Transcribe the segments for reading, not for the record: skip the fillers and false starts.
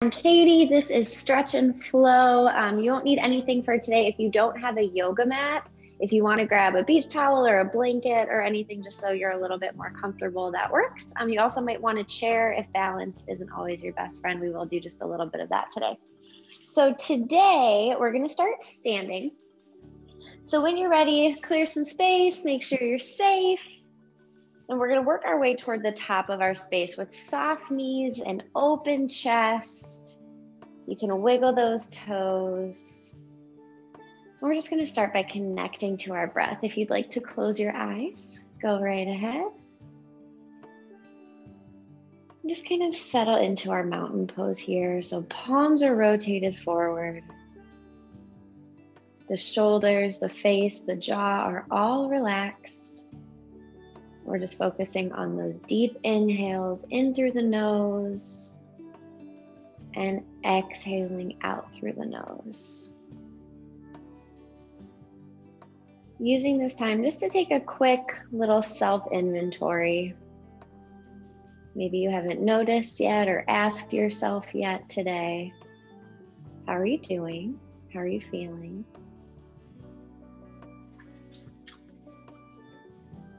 I'm Katie. This is Stretch and Flow. You won't need anything for today if you don't have a yoga mat. If you want to grab a beach towel or a blanket or anything just so you're a little bit more comfortable, that works. You also might want a chair if balance isn't always your best friend. We will do just a little bit of that today. So today we're going to start standing. So when you're ready, clear some space, make sure you're safe. And we're going to work our way toward the top of our space with soft knees and open chest. You can wiggle those toes. We're just going to start by connecting to our breath. If you'd like to close your eyes, go right ahead. Just kind of settle into our mountain pose here. So palms are rotated forward. The shoulders, the face, the jaw are all relaxed. We're just focusing on those deep inhales in through the nose and exhaling out through the nose. Using this time just to take a quick little self-inventory. Maybe you haven't noticed yet or asked yourself yet today, how are you doing? How are you feeling?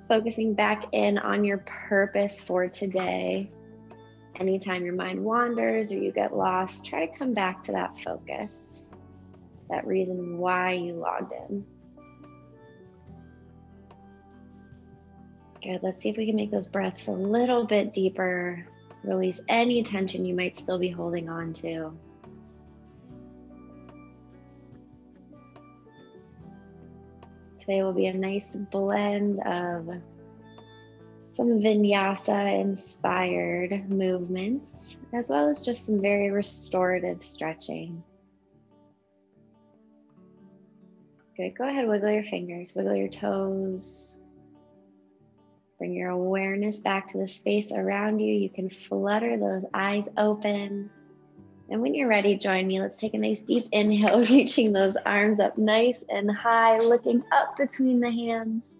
Focusing back in on your purpose for today. Anytime your mind wanders or you get lost, try to come back to that focus, that reason why you logged in. Good, let's see if we can make those breaths a little bit deeper. Release any tension you might still be holding on to. Today will be a nice blend of some vinyasa inspired movements, as well as just some very restorative stretching. Good, go ahead, wiggle your fingers, wiggle your toes. Bring your awareness back to the space around you. You can flutter those eyes open. And when you're ready, join me. Let's take a nice deep inhale, reaching those arms up nice and high, looking up between the hands.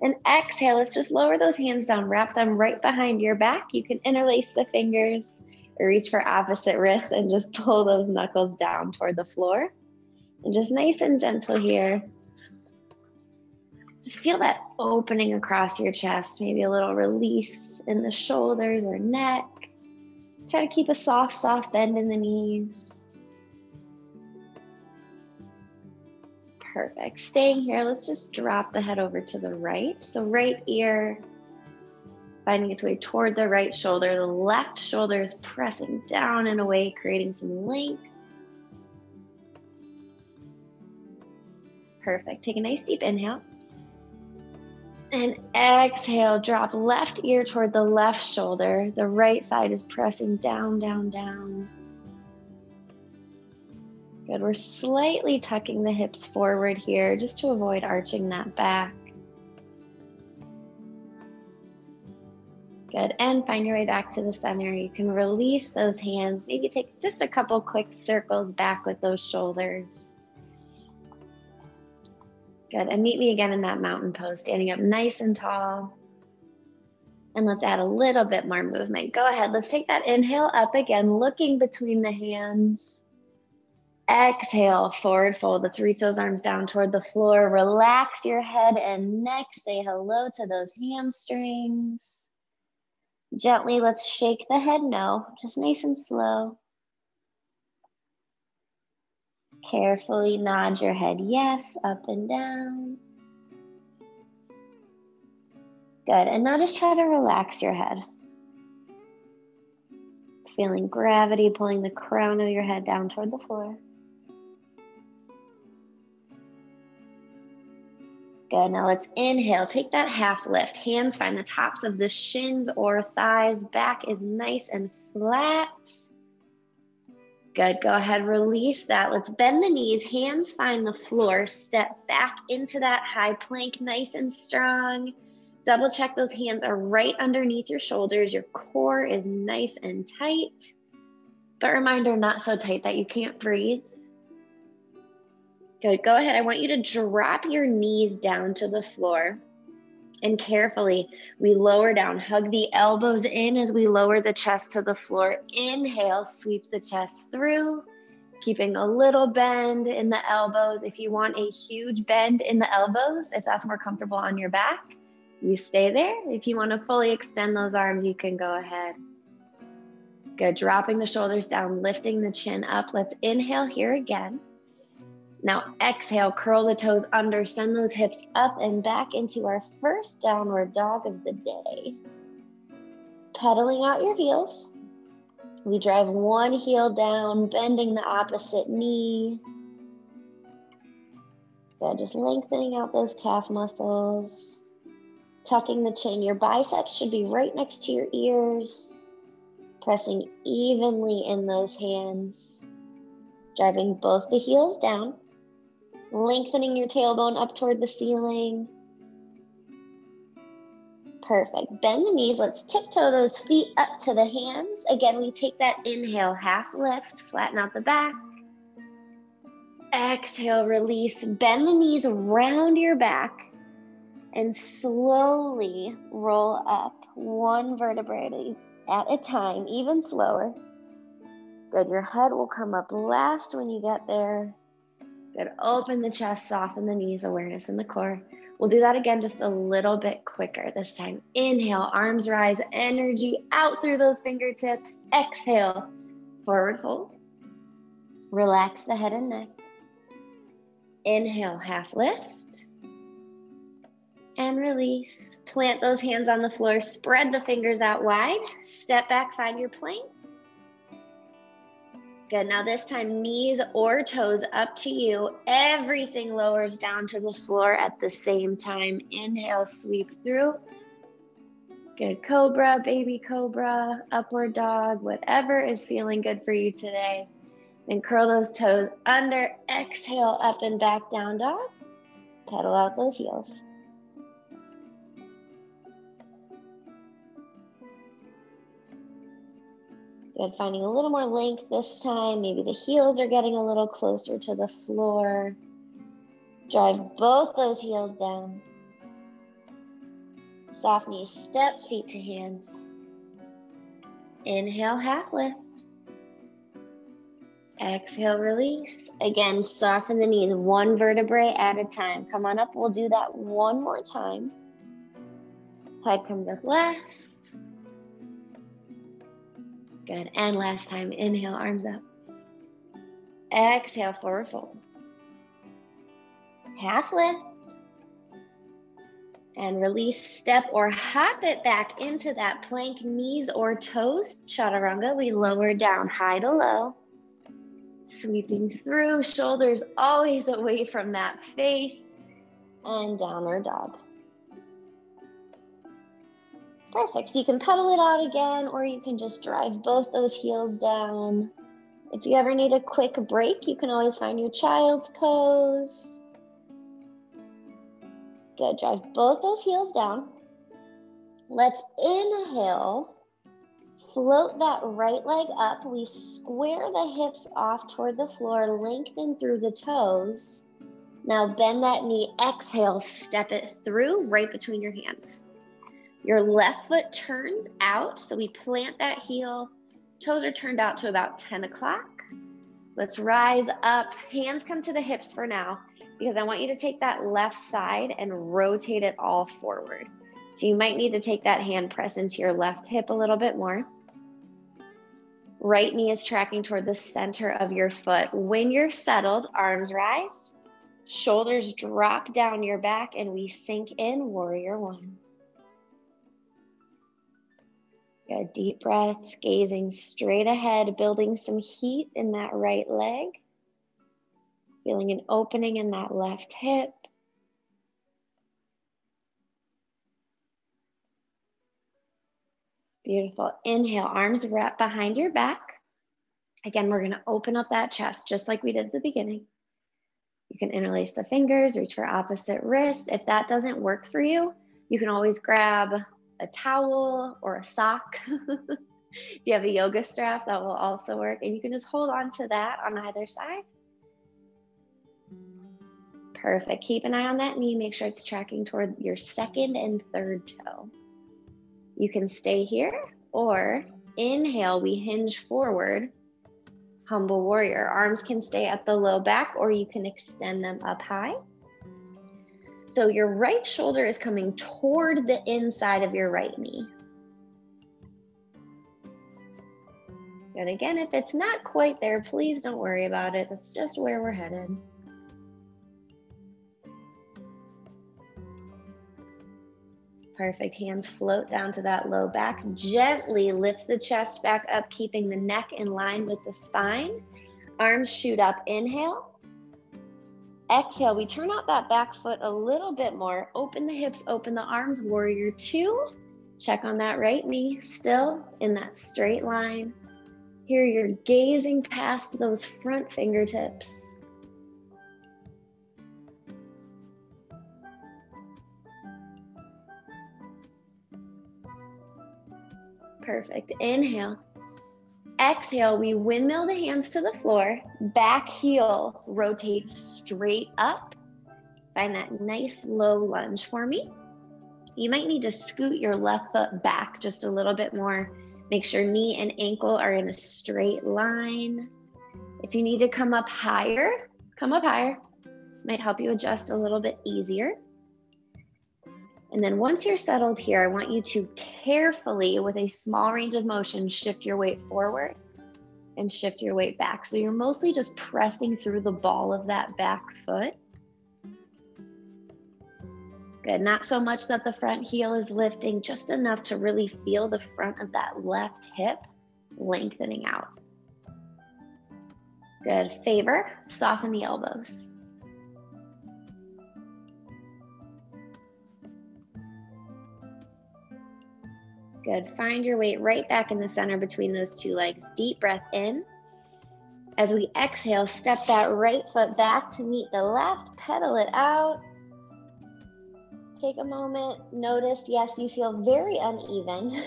And exhale, let's just lower those hands down, wrap them right behind your back. You can interlace the fingers or reach for opposite wrists and just pull those knuckles down toward the floor. And just nice and gentle here. Just feel that opening across your chest, maybe a little release in the shoulders or neck. Try to keep a soft bend in the knees. Perfect. Staying here, let's just drop the head over to the right. So right ear finding its way toward the right shoulder. The left shoulder is pressing down and away, creating some length. Perfect. Take a nice deep inhale. And exhale, drop left ear toward the left shoulder. The right side is pressing down, down, down. Good, we're slightly tucking the hips forward here just to avoid arching that back. Good, and find your way back to the center. You can release those hands. Maybe take just a couple quick circles back with those shoulders. Good, and meet me again in that mountain pose, standing up nice and tall. And let's add a little bit more movement. Go ahead, let's take that inhale up again, looking between the hands. Exhale, forward fold. Let's reach those arms down toward the floor. Relax your head and neck. Say hello to those hamstrings. Gently, let's shake the head no, just nice and slow. Carefully nod your head yes, up and down. Good, and now just try to relax your head. Feeling gravity pulling the crown of your head down toward the floor. Good, now let's inhale, take that half lift. Hands find the tops of the shins or thighs. Back is nice and flat. Good, go ahead, release that. Let's bend the knees, hands find the floor. Step back into that high plank, nice and strong. Double check those hands are right underneath your shoulders. Your core is nice and tight. But reminder, not so tight that you can't breathe. Good, go ahead. I want you to drop your knees down to the floor. And carefully, we lower down, hug the elbows in as we lower the chest to the floor. Inhale, sweep the chest through, keeping a little bend in the elbows. If you want a huge bend in the elbows, if that's more comfortable on your back, you stay there. If you want to fully extend those arms, you can go ahead. Good, dropping the shoulders down, lifting the chin up. Let's inhale here again. Now exhale, curl the toes under, send those hips up and back into our first downward dog of the day. Pedaling out your heels. We drive one heel down, bending the opposite knee. Good, just lengthening out those calf muscles. Tucking the chin. Your biceps should be right next to your ears. Pressing evenly in those hands. Driving both the heels down. Lengthening your tailbone up toward the ceiling. Perfect. Bend the knees. Let's tiptoe those feet up to the hands. Again, we take that inhale, half lift, flatten out the back. Exhale, release. Bend the knees around your back and slowly roll up one vertebrae at a time, even slower. Good. Your head will come up last when you get there. Good. Open the chest, soften the knees, awareness in the core. We'll do that again just a little bit quicker this time. Inhale, arms rise, energy out through those fingertips. Exhale, forward fold. Relax the head and neck. Inhale, half lift. And release. Plant those hands on the floor, spread the fingers out wide. Step back, find your plank. Good, now this time, knees or toes up to you. Everything lowers down to the floor at the same time. Inhale, sweep through. Good, cobra, baby cobra, upward dog, whatever is feeling good for you today. Then curl those toes under, exhale, up and back, down dog. Pedal out those heels. Good, finding a little more length this time. Maybe the heels are getting a little closer to the floor. Drive both those heels down. Soft knees, step, feet to hands. Inhale, half lift. Exhale, release. Again, soften the knees, one vertebrae at a time. Come on up, we'll do that one more time. Head comes up last. Good, and last time, inhale, arms up. Exhale, forward fold. Half lift. And release, step or hop it back into that plank, knees or toes. Chaturanga, we lower down, high to low. Sweeping through, shoulders always away from that face. And downward dog. Perfect, so you can pedal it out again, or you can just drive both those heels down. If you ever need a quick break, you can always find your child's pose. Good, drive both those heels down. Let's inhale, float that right leg up. We square the hips off toward the floor, lengthen through the toes. Now bend that knee, exhale, step it through right between your hands. Your left foot turns out, so we plant that heel. Toes are turned out to about 10 o'clock. Let's rise up. Hands come to the hips for now, because I want you to take that left side and rotate it all forward. So you might need to take that hand press into your left hip a little bit more. Right knee is tracking toward the center of your foot. When you're settled, arms rise, shoulders drop down your back, and we sink in, warrior one. Good, deep breaths, gazing straight ahead, building some heat in that right leg. Feeling an opening in that left hip. Beautiful. Inhale, arms wrap behind your back. Again, we're gonna open up that chest just like we did at the beginning. You can interlace the fingers, reach for opposite wrists. If that doesn't work for you, you can always grab a towel or a sock. If you have a yoga strap, that will also work. And you can just hold on to that on either side. Perfect. Keep an eye on that knee. Make sure it's tracking toward your second and third toe. You can stay here, or inhale, we hinge forward, humble warrior. Arms can stay at the low back, or you can extend them up high. So your right shoulder is coming toward the inside of your right knee. And again, if it's not quite there, please don't worry about it. That's just where we're headed. Perfect. Hands float down to that low back. Gently lift the chest back up, keeping the neck in line with the spine. Arms shoot up. Inhale. Exhale. We turn out that back foot a little bit more. Open the hips, open the arms. Warrior two. Check on that right knee. Still in that straight line. Here you're gazing past those front fingertips. Perfect. Inhale. Exhale, we windmill the hands to the floor. Back heel rotates straight up. Find that nice low lunge for me. You might need to scoot your left foot back just a little bit more. Make sure knee and ankle are in a straight line. If you need to come up higher, come up higher. Might help you adjust a little bit easier. And then once you're settled here, I want you to carefully, with a small range of motion, shift your weight forward and shift your weight back. So you're mostly just pressing through the ball of that back foot. Good, not so much that the front heel is lifting, just enough to really feel the front of that left hip lengthening out. Good, favor, soften the elbows. Good, find your weight right back in the center between those two legs. Deep breath in. As we exhale, step that right foot back to meet the left, pedal it out. Take a moment, notice, yes, you feel very uneven.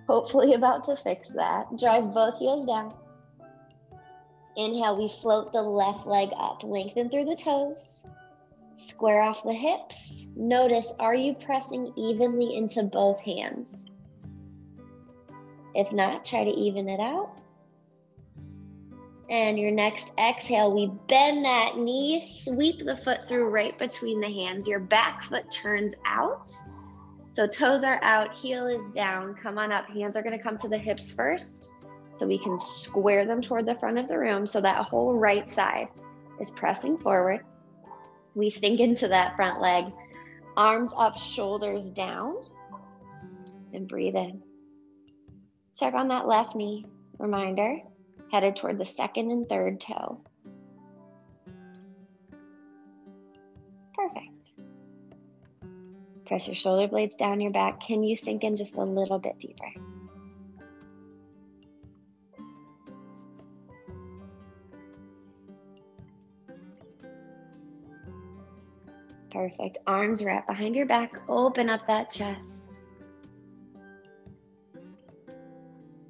Hopefully about to fix that. Drive both heels down. Inhale, we float the left leg up, lengthen through the toes. Square off the hips. Notice, are you pressing evenly into both hands? If not, try to even it out. And your next exhale, we bend that knee, sweep the foot through right between the hands. Your back foot turns out. So toes are out, heel is down. Come on up. Hands are gonna come to the hips first, so we can square them toward the front of the room so that whole right side is pressing forward. We sink into that front leg. Arms up, shoulders down, and breathe in. Check on that left knee. Reminder, headed toward the second and third toe. Perfect. Press your shoulder blades down your back. Can you sink in just a little bit deeper? Perfect. Arms wrap behind your back. Open up that chest.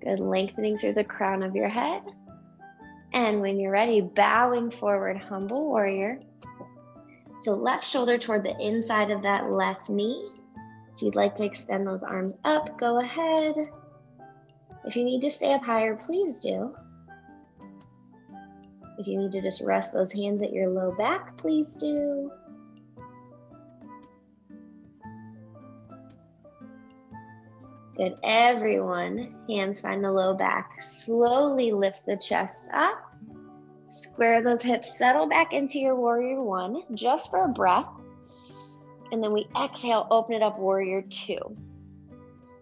Good. Lengthening through the crown of your head. And when you're ready, bowing forward, humble warrior. So left shoulder toward the inside of that left knee. If you'd like to extend those arms up, go ahead. If you need to stay up higher, please do. If you need to just rest those hands at your low back, please do. Good, everyone, hands find the low back. Slowly lift the chest up. Square those hips, settle back into your warrior one, just for a breath. And then we exhale, open it up, warrior two.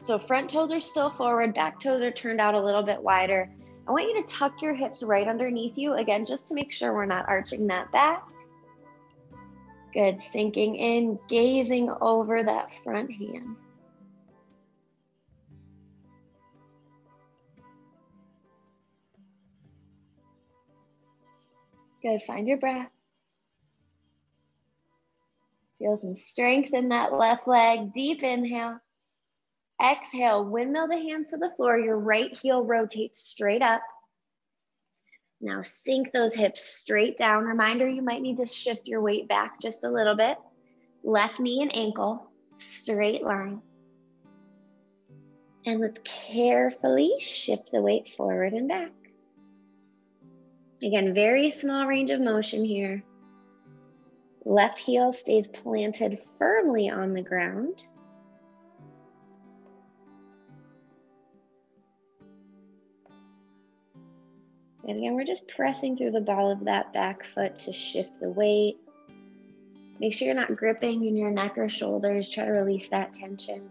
So front toes are still forward, back toes are turned out a little bit wider. I want you to tuck your hips right underneath you, again, just to make sure we're not arching that back. Good, sinking in, gazing over that front hand. Good, find your breath. Feel some strength in that left leg. Deep inhale. Exhale, windmill the hands to the floor. Your right heel rotates straight up. Now sink those hips straight down. Reminder, you might need to shift your weight back just a little bit. Left knee and ankle, straight line. And let's carefully shift the weight forward and back. Again, very small range of motion here. Left heel stays planted firmly on the ground. And again, we're just pressing through the ball of that back foot to shift the weight. Make sure you're not gripping in your neck or shoulders. Try to release that tension.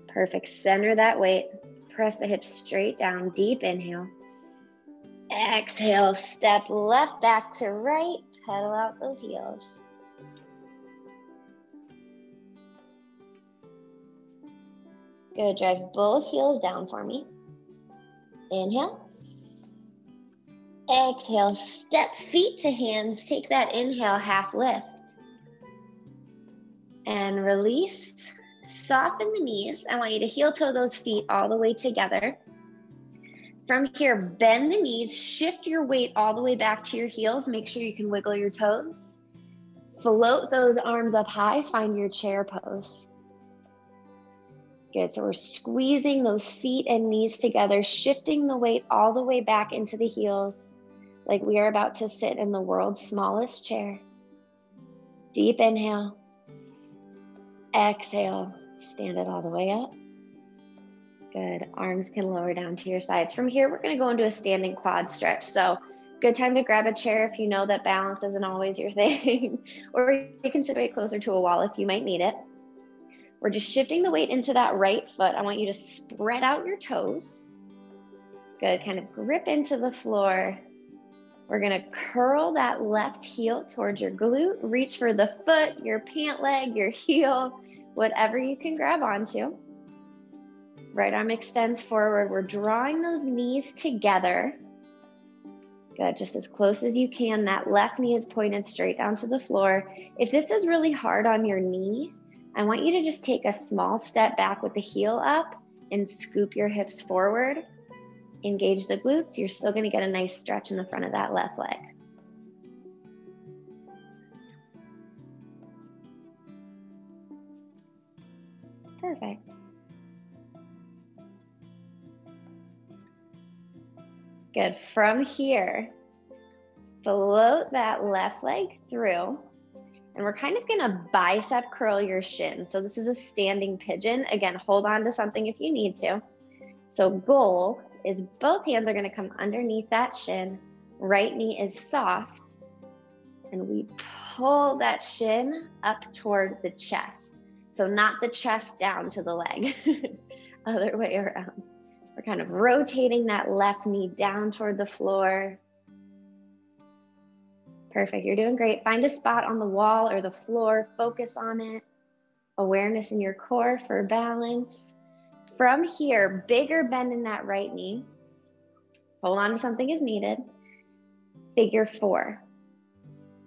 Perfect. Center that weight. Press the hips straight down. Deep inhale. Exhale. Step left back to right. Pedal out those heels. Good. Drive both heels down for me. Inhale. Exhale. Step feet to hands. Take that inhale, half lift. And release. Soften the knees. I want you to heel toe those feet all the way together. From here, bend the knees. Shift your weight all the way back to your heels. Make sure you can wiggle your toes. Float those arms up high. Find your chair pose. Good, so we're squeezing those feet and knees together, shifting the weight all the way back into the heels, like we are about to sit in the world's smallest chair. Deep inhale. Exhale, stand it all the way up. Good, arms can lower down to your sides. From here, we're gonna go into a standing quad stretch. So good time to grab a chair if you know that balance isn't always your thing, or you can sit right closer to a wall if you might need it. We're just shifting the weight into that right foot. I want you to spread out your toes. Good, kind of grip into the floor. We're gonna curl that left heel towards your glute. Reach for the foot, your pant leg, your heel, whatever you can grab onto. Right arm extends forward. We're drawing those knees together. Good, just as close as you can. That left knee is pointed straight down to the floor. If this is really hard on your knee, I want you to just take a small step back with the heel up and scoop your hips forward. Engage the glutes. You're still going to get a nice stretch in the front of that left leg. Perfect. Good. From here, float that left leg through. And we're kind of gonna bicep curl your shins. So this is a standing pigeon. Again, hold on to something if you need to. So goal is both hands are gonna come underneath that shin. Right knee is soft. And we pull that shin up toward the chest. So not the chest down to the leg, other way around. We're kind of rotating that left knee down toward the floor. Perfect, you're doing great. Find a spot on the wall or the floor, focus on it. Awareness in your core for balance. From here, bigger bend in that right knee. Hold on to something as needed. Figure 4.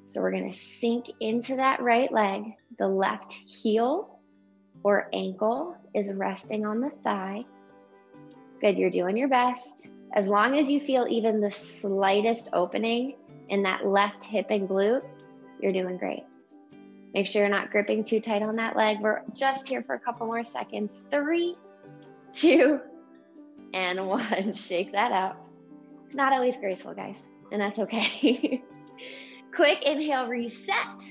So we're gonna sink into that right leg. The left heel or ankle is resting on the thigh. Good, you're doing your best. As long as you feel even the slightest opening in that left hip and glute, you're doing great. Make sure you're not gripping too tight on that leg. We're just here for a couple more seconds. 3, 2, and 1. Shake that out. It's not always graceful, guys, and that's okay. Quick inhale, reset.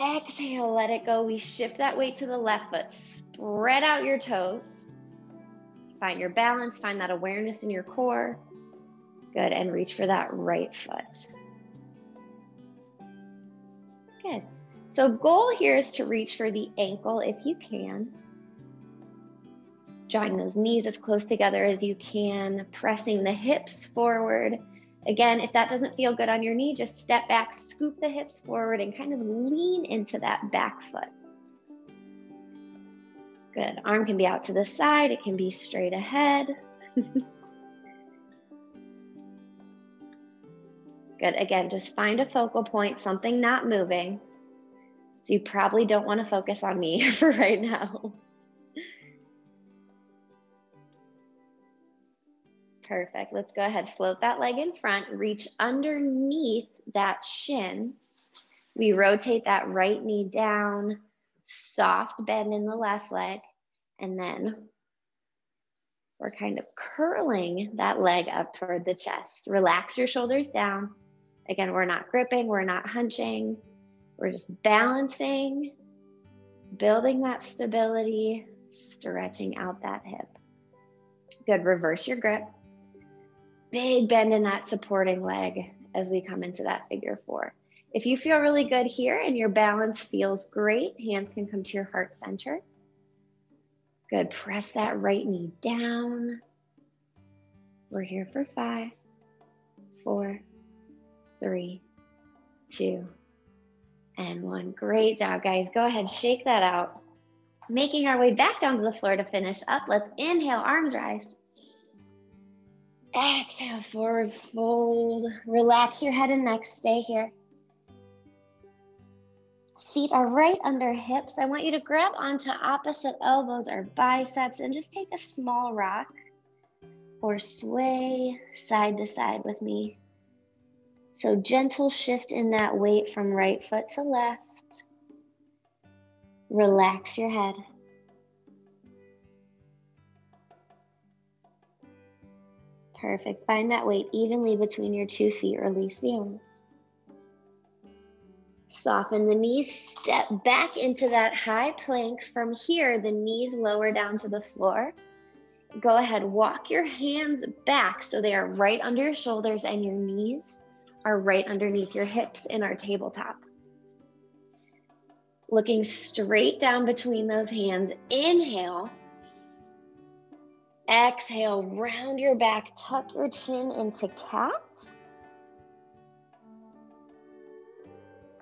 Exhale, let it go. We shift that weight to the left foot. Spread out your toes. Find your balance, find that awareness in your core. Good, and reach for that right foot. Good. So goal here is to reach for the ankle if you can. Drawing those knees as close together as you can, pressing the hips forward. Again, if that doesn't feel good on your knee, just step back, scoop the hips forward, and kind of lean into that back foot. Good, arm can be out to the side, it can be straight ahead. Good, again, just find a focal point, something not moving. So you probably don't want to focus on me for right now. Perfect. Let's go ahead, float that leg in front, reach underneath that shin. We rotate that right knee down, soft bend in the left leg, and then we're kind of curling that leg up toward the chest. Relax your shoulders down. Again, we're not gripping, we're not hunching. We're just balancing, building that stability, stretching out that hip. Good, reverse your grip. Big bend in that supporting leg as we come into that figure four. If you feel really good here and your balance feels great, hands can come to your heart center. Good, press that right knee down. We're here for 5, 4, 3, 2, and 1. Great job, guys. Go ahead, shake that out. Making our way back down to the floor to finish up. Let's inhale, arms rise. Exhale, forward fold. Relax your head and neck, stay here. Feet are right under hips. I want you to grab onto opposite elbows or biceps and just take a small rock or sway side to side with me. So gentle shift in that weight from right foot to left. Relax your head. Perfect. Find that weight evenly between your 2 feet. Release the arms. Soften the knees, step back into that high plank. From here, the knees lower down to the floor. Go ahead, walk your hands back so they are right under your shoulders and your knees are right underneath your hips in our tabletop. Looking straight down between those hands, inhale. Exhale, round your back, tuck your chin into cat.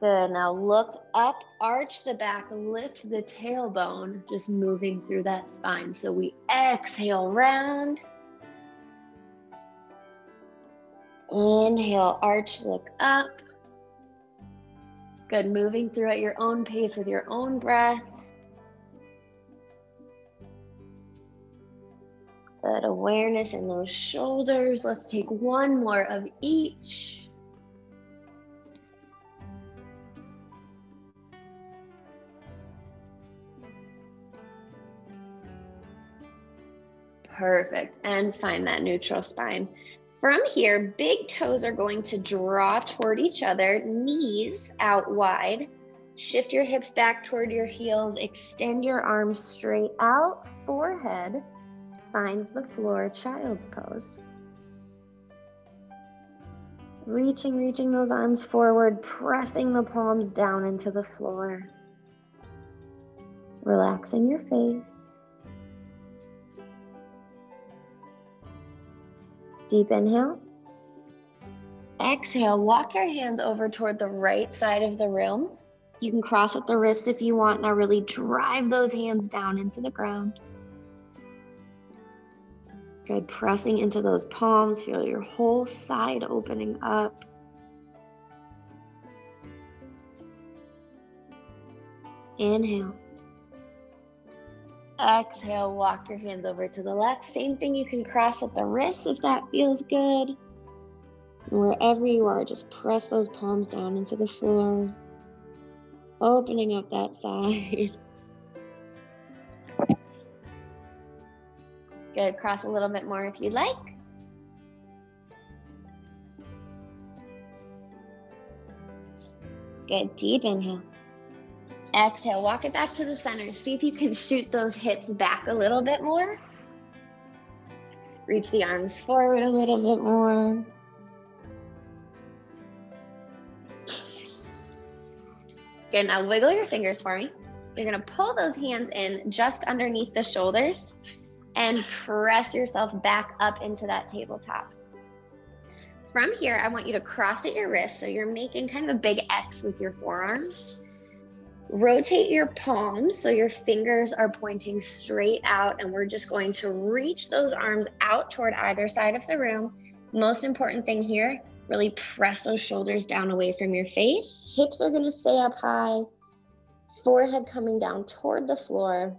Good, now look up, arch the back, lift the tailbone, just moving through that spine. So we exhale, round. Inhale, arch, look up. Good, moving through at your own pace with your own breath. Good, awareness in those shoulders. Let's take one more of each. Perfect, and find that neutral spine. From here, big toes are going to draw toward each other, knees out wide. Shift your hips back toward your heels, extend your arms straight out, forehead finds the floor, child's pose. Reaching those arms forward, pressing the palms down into the floor. Relaxing your face. Deep inhale. Exhale, walk your hands over toward the right side of the room. You can cross at the wrist if you want. Now really drive those hands down into the ground. Good, pressing into those palms. Feel your whole side opening up. Inhale. Exhale, walk your hands over to the left. Same thing, you can cross at the wrist if that feels good. And wherever you are, just press those palms down into the floor, opening up that side. Good, cross a little bit more if you'd like. Good, deep inhale. Exhale, walk it back to the center. See if you can shoot those hips back a little bit more. Reach the arms forward a little bit more. Good, now wiggle your fingers for me. You're gonna pull those hands in just underneath the shoulders and press yourself back up into that tabletop. From here, I want you to cross at your wrist, so you're making kind of a big X with your forearms. Rotate your palms so your fingers are pointing straight out, and we're just going to reach those arms out toward either side of the room. Most important thing here, really press those shoulders down away from your face. Hips are gonna stay up high, forehead coming down toward the floor.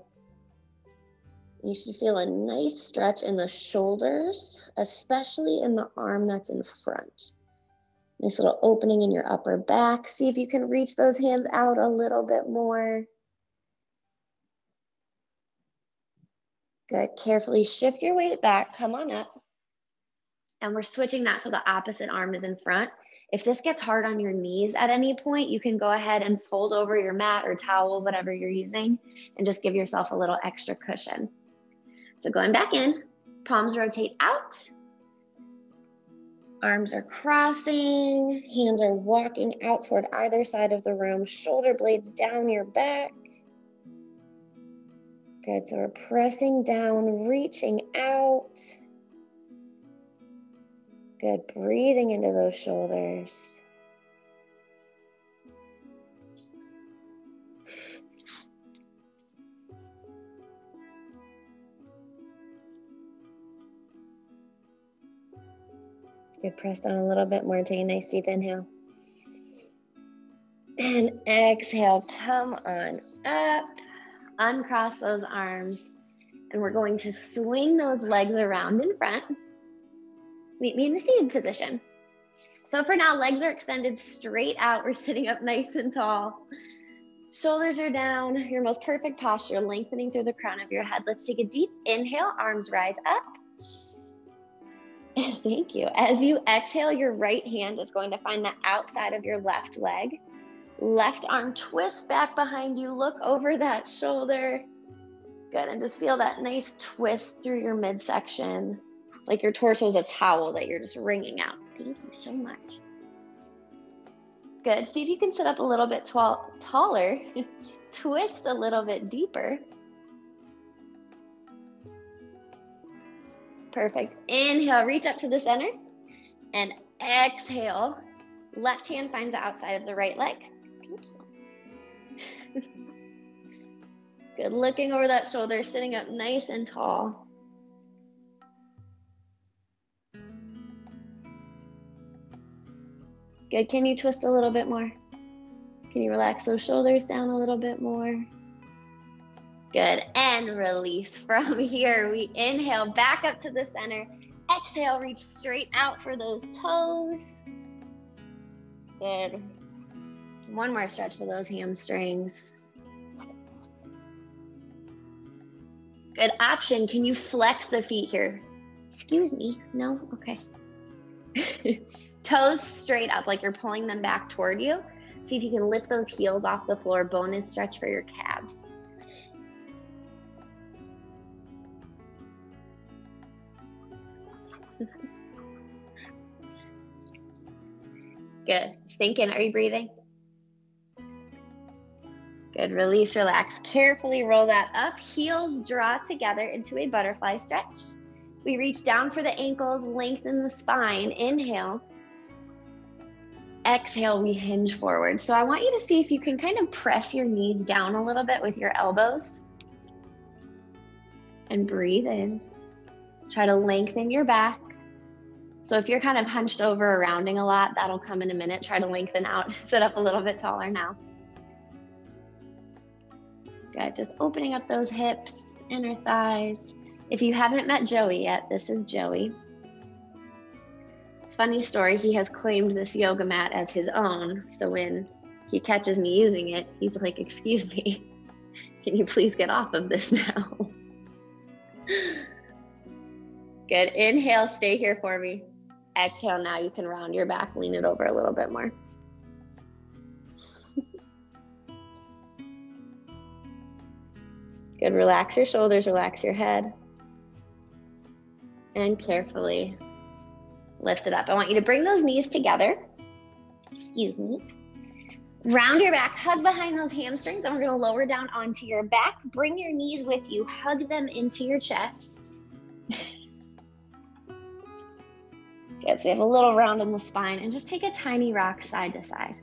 You should feel a nice stretch in the shoulders, especially in the arm that's in front. Nice little opening in your upper back. See if you can reach those hands out a little bit more. Good. Carefully shift your weight back. Come on up. And we're switching that so the opposite arm is in front. If this gets hard on your knees at any point, you can go ahead and fold over your mat or towel, whatever you're using, and just give yourself a little extra cushion. So going back in, palms rotate out. Arms are crossing, hands are walking out toward either side of the room, shoulder blades down your back. Good, so we're pressing down, reaching out. Good, breathing into those shoulders. Good, press down a little bit more, take a nice deep inhale. And exhale, come on up, uncross those arms, and we're going to swing those legs around in front. Meet me in the seated position. So for now, legs are extended straight out. We're sitting up nice and tall. Shoulders are down, your most perfect posture, lengthening through the crown of your head. Let's take a deep inhale, arms rise up. Thank you. As you exhale, your right hand is going to find the outside of your left leg. Left arm twists back behind you. Look over that shoulder. Good. And just feel that nice twist through your midsection, like your torso is a towel that you're just wringing out. Thank you so much. Good. See if you can sit up a little bit taller. Twist a little bit deeper. Perfect. Inhale, reach up to the center. And exhale. Left hand finds the outside of the right leg. Thank you. Good. Looking over that shoulder, sitting up nice and tall. Good. Can you twist a little bit more? Can you relax those shoulders down a little bit more? Good. And release. From here, we inhale back up to the center. Exhale, reach straight out for those toes. Good. One more stretch for those hamstrings. Good option. Can you flex the feet here? Excuse me. No? Okay. Toes straight up, like you're pulling them back toward you. See if you can lift those heels off the floor. Bonus stretch for your calves. Good. Sink in. Are you breathing? Good. Release, relax. Carefully roll that up. Heels draw together into a butterfly stretch. We reach down for the ankles, lengthen the spine. Inhale. Exhale, we hinge forward. So I want you to see if you can kind of press your knees down a little bit with your elbows. And breathe in. Try to lengthen your back. So if you're kind of hunched over or rounding a lot, that'll come in a minute. Try to lengthen out. Sit up a little bit taller now. Good. Just opening up those hips, inner thighs. If you haven't met Joey yet, this is Joey. Funny story, he has claimed this yoga mat as his own. So when he catches me using it, he's like, excuse me, can you please get off of this now? Good. Inhale, stay here for me. Exhale, now you can round your back, lean it over a little bit more. Good. Relax your shoulders, relax your head. And carefully lift it up. I want you to bring those knees together. Excuse me. Round your back, hug behind those hamstrings, and we're going to lower down onto your back. Bring your knees with you, hug them into your chest. Good, so we have a little round in the spine, and just take a tiny rock side to side.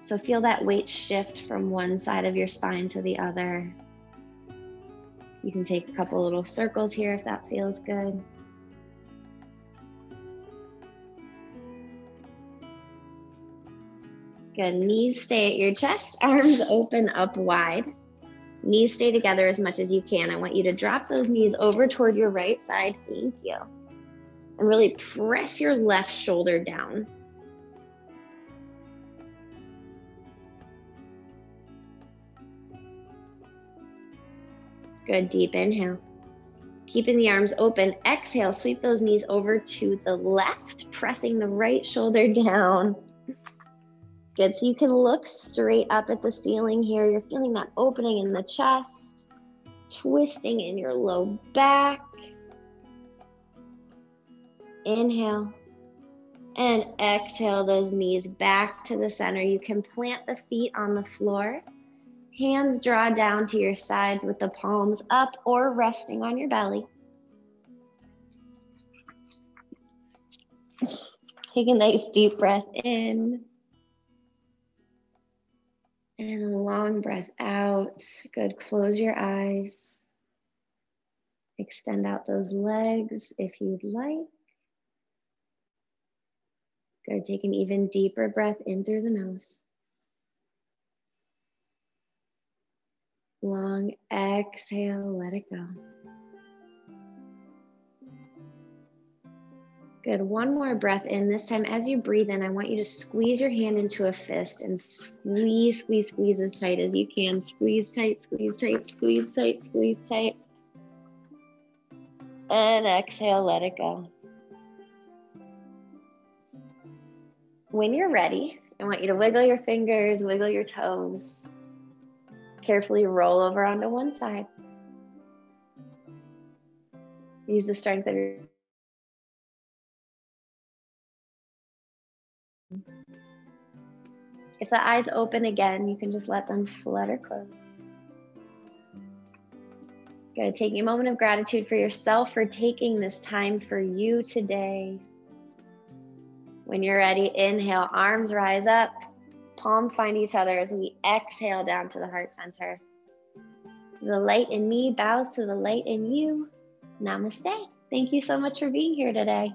So feel that weight shift from one side of your spine to the other. You can take a couple little circles here if that feels good. Good, knees stay at your chest, arms open up wide. Knees stay together as much as you can. I want you to drop those knees over toward your right side. Thank you. And really press your left shoulder down. Good, deep inhale. Keeping the arms open. Exhale, sweep those knees over to the left, pressing the right shoulder down. Good, so you can look straight up at the ceiling here. You're feeling that opening in the chest, twisting in your low back. Inhale. And exhale those knees back to the center. You can plant the feet on the floor. Hands draw down to your sides with the palms up or resting on your belly. Take a nice deep breath in. And a long breath out. Good, close your eyes. Extend out those legs if you'd like. Good, take an even deeper breath in through the nose. Long exhale, let it go. Good, one more breath in. This time as you breathe in, I want you to squeeze your hand into a fist and squeeze, squeeze, squeeze as tight as you can. Squeeze tight, squeeze tight, squeeze tight, squeeze tight. And exhale, let it go. When you're ready, I want you to wiggle your fingers, wiggle your toes. Carefully roll over onto one side. Use the strength of your... If the eyes open again, you can just let them flutter closed. Good, taking a moment of gratitude for yourself for taking this time for you today. When you're ready, inhale, arms rise up, palms find each other as we exhale down to the heart center. The light in me bows to the light in you. Namaste. Thank you so much for being here today.